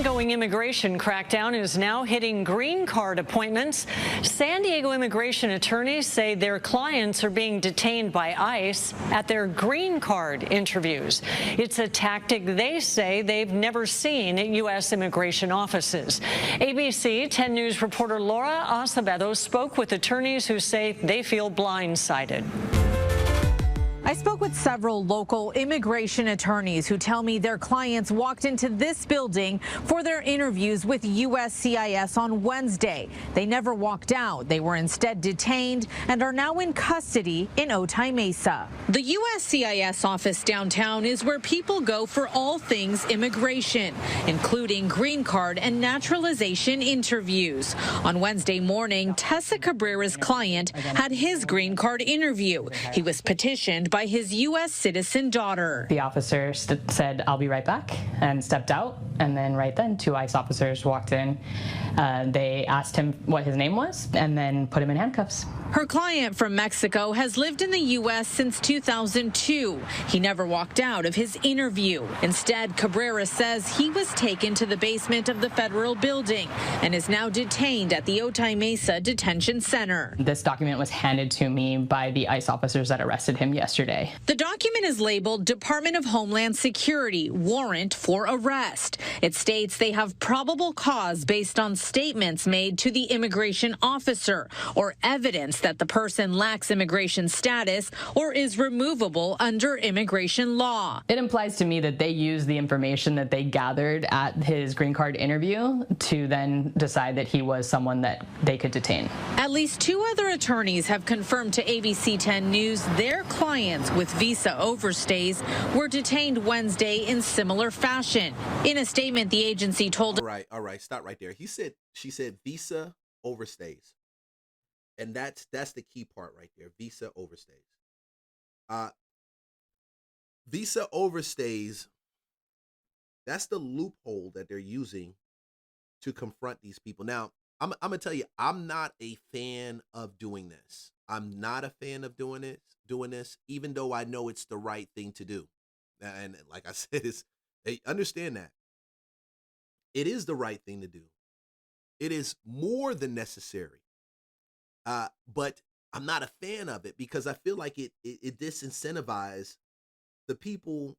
ongoing immigration crackdown is now hitting green card appointments. San Diego immigration attorneys say their clients are being detained by ICE at their green card interviews. It's a tactic they say they've never seen at U.S. immigration offices. ABC 10 News reporter Laura Acevedo spoke with attorneys who say they feel blindsided. I spoke with several local immigration attorneys who tell me their clients walked into this building for their interviews with USCIS on Wednesday. They never walked out. They were instead detained and are now in custody in Otay Mesa. The USCIS office downtown is where people go for all things immigration, including green card and naturalization interviews. On Wednesday morning, Tessa Cabrera's client had his green card interview. He was petitioned by his U.S. citizen daughter. The officer said, "I'll be right back," and stepped out. And then right then, two ICE officers walked in. They asked him what his name was and then put him in handcuffs. Her client from Mexico has lived in the U.S. since 2002. He never walked out of his interview. Instead, Cabrera says he was taken to the basement of the federal building and is now detained at the Otay Mesa Detention Center. This document was handed to me by the ICE officers that arrested him yesterday. The document is labeled Department of Homeland Security Warrant for Arrest. It states they have probable cause based on statements made to the immigration officer or evidence that the person lacks immigration status or is removable under immigration law. It implies to me that they used the information that they gathered at his green card interview to then decide that he was someone that they could detain. At least two other attorneys have confirmed to ABC 10 News their clients with visa overstays were detained Wednesday in similar fashion. In a statement, the agency told... All right, stop right there. She said visa overstays. And that's the key part right there. Visa overstays. Visa overstays, that's the loophole that they're using to confront these people. Now, I'm going to tell you, I'm not a fan of doing this. I'm not a fan of doing this, even though I know it's the right thing to do. And like I said, they understand that. It is the right thing to do. It is more than necessary. But I'm not a fan of it because I feel like it disincentivizes the people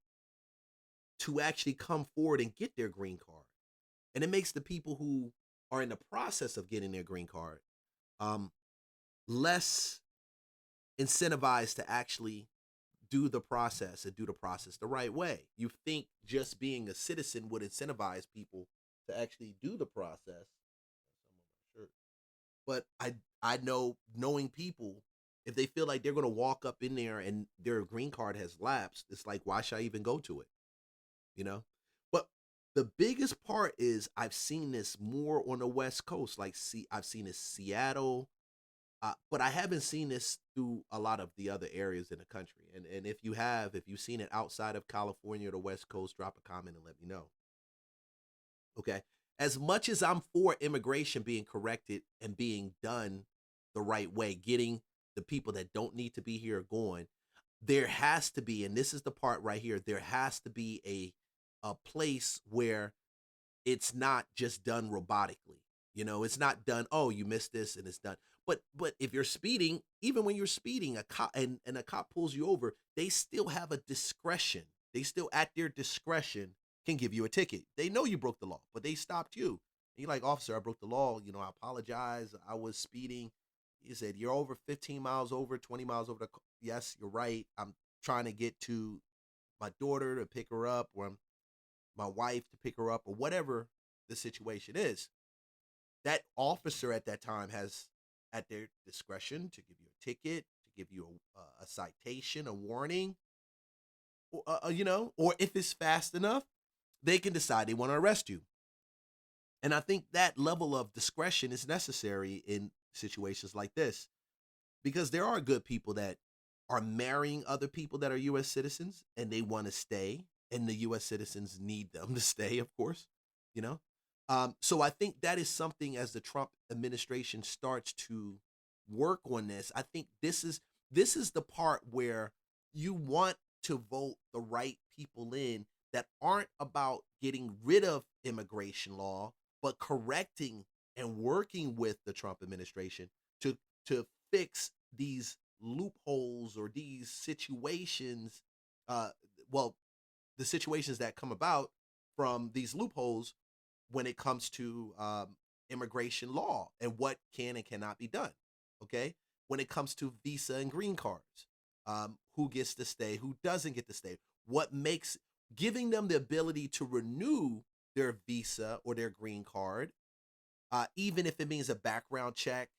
to actually come forward and get their green card. And it makes the people who are in the process of getting their green card less incentivized to actually do the process the right way. You think just being a citizen would incentivize people to actually do the process. But I know, knowing people, if they feel like they're going to walk up in there and their green card has lapsed, it's like, why should I even go to it? You know? But the biggest part is I've seen this more on the West Coast. Like, I've seen this Seattle, but I haven't seen this through a lot of the other areas in the country. And if you've seen it outside of California or the West Coast, drop a comment and let me know. Okay? As much as I'm for immigration being corrected and being done the right way, getting the people that don't need to be here going, there has to be, and this is the part right here, there has to be a place where it's not just done robotically. You know, it's not done, oh, you missed this and it's done. But if you're speeding, even when you're speeding, a cop and a cop pulls you over, they still have a discretion. They still, at their discretion, can give you a ticket. They know you broke the law, but they stopped you. And you're like, officer, I broke the law. You know, I apologize. I was speeding. He said, you're over 15 miles over, 20 miles over. Yes, you're right. I'm trying to get to my daughter to pick her up, or my wife to pick her up, or whatever the situation is. That officer at that time has at their discretion to give you a ticket, to give you a citation, a warning, or, you know, or if it's fast enough, they can decide they want to arrest you. And I think that level of discretion is necessary in situations like this, because there are good people that are marrying other people that are U.S. citizens and they want to stay, and the U.S. citizens need them to stay, of course, you know. So I think that is something, as the Trump administration starts to work on this, I think this is the part where you want to vote the right people in that aren't about getting rid of immigration law, but correcting and working with the Trump administration to fix these loopholes or these situations. Uh, well, the situations that come about from these loopholes when it comes to immigration law and what can and cannot be done. Okay, when it comes to visa and green cards, who gets to stay, who doesn't get to stay, what makes giving them the ability to renew their visa or their green card, even if it means a background check,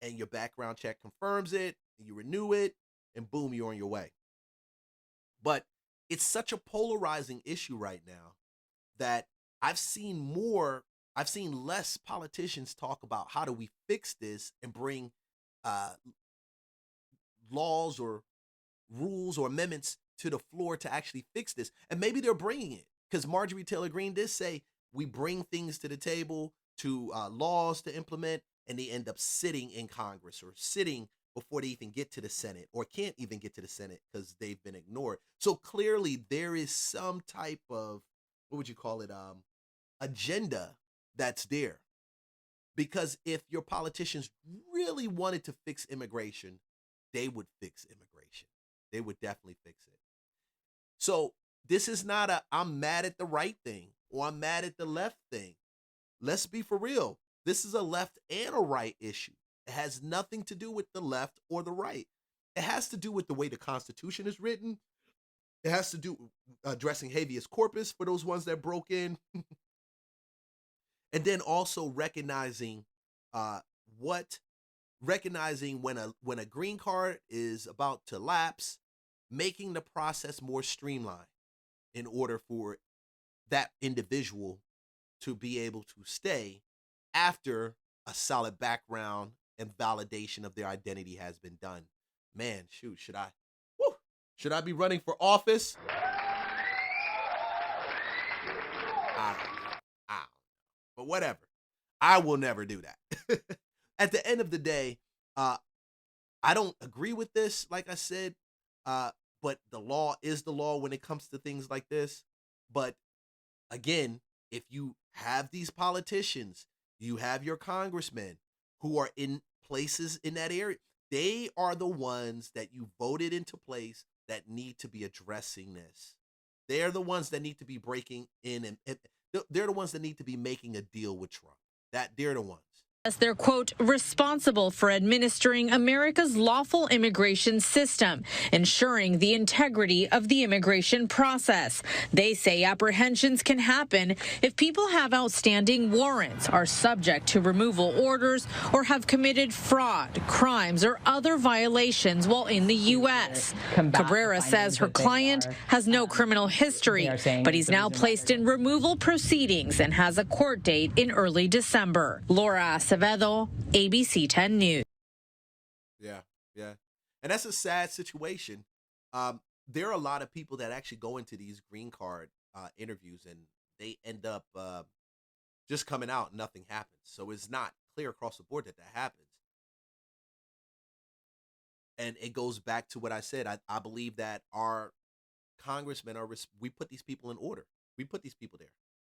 and your background check confirms it, and you renew it, and boom, you're on your way. But it's such a polarizing issue right now that I've seen less politicians talk about how do we fix this and bring uh, laws or rules or amendments to the floor to actually fix this. And maybe they're bringing it because Marjorie Taylor Greene did say we bring things to the table to laws to implement, and they end up sitting in Congress or sitting before they even get to the Senate or can't even get to the Senate because they've been ignored. So clearly there is some type of, what would you call it, agenda that's there. Because if your politicians really wanted to fix immigration, they would fix immigration. They would definitely fix it. So this is not a I'm mad at the right thing or I'm mad at the left thing. Let's be for real. This is a left and a right issue. It has nothing to do with the left or the right. It has to do with the way the Constitution is written. It has to do addressing habeas corpus for those ones that broke in. And then also recognizing recognizing when a green card is about to lapse, making the process more streamlined in order for that individual to be able to stay after a solid background and validation of their identity has been done. Man, shoot, should I be running for office? I don't know. But whatever. I will never do that. At the end of the day, I don't agree with this, like I said, but the law is the law when it comes to things like this. But again, if you have these politicians, you have your congressmen who are in places in that area, they are the ones that you voted into place that need to be addressing this. They're the ones that need to be breaking in, and they're the ones that need to be making a deal with Trump. They're the ones. As they're, quote, responsible for administering America's lawful immigration system, ensuring the integrity of the immigration process. They say apprehensions can happen if people have outstanding warrants, are subject to removal orders, or have committed fraud, crimes, or other violations while in the U.S. Cabrera says her client has no criminal history, but he's now placed in removal proceedings and has a court date in early December. Laura Acevedo, ABC 10 News. Yeah. And that's a sad situation. There are a lot of people that actually go into these green card interviews and they end up just coming out and nothing happens. So it's not clear across the board that happens. And it goes back to what I said. I believe that our congressmen we put these people in order. We put these people there.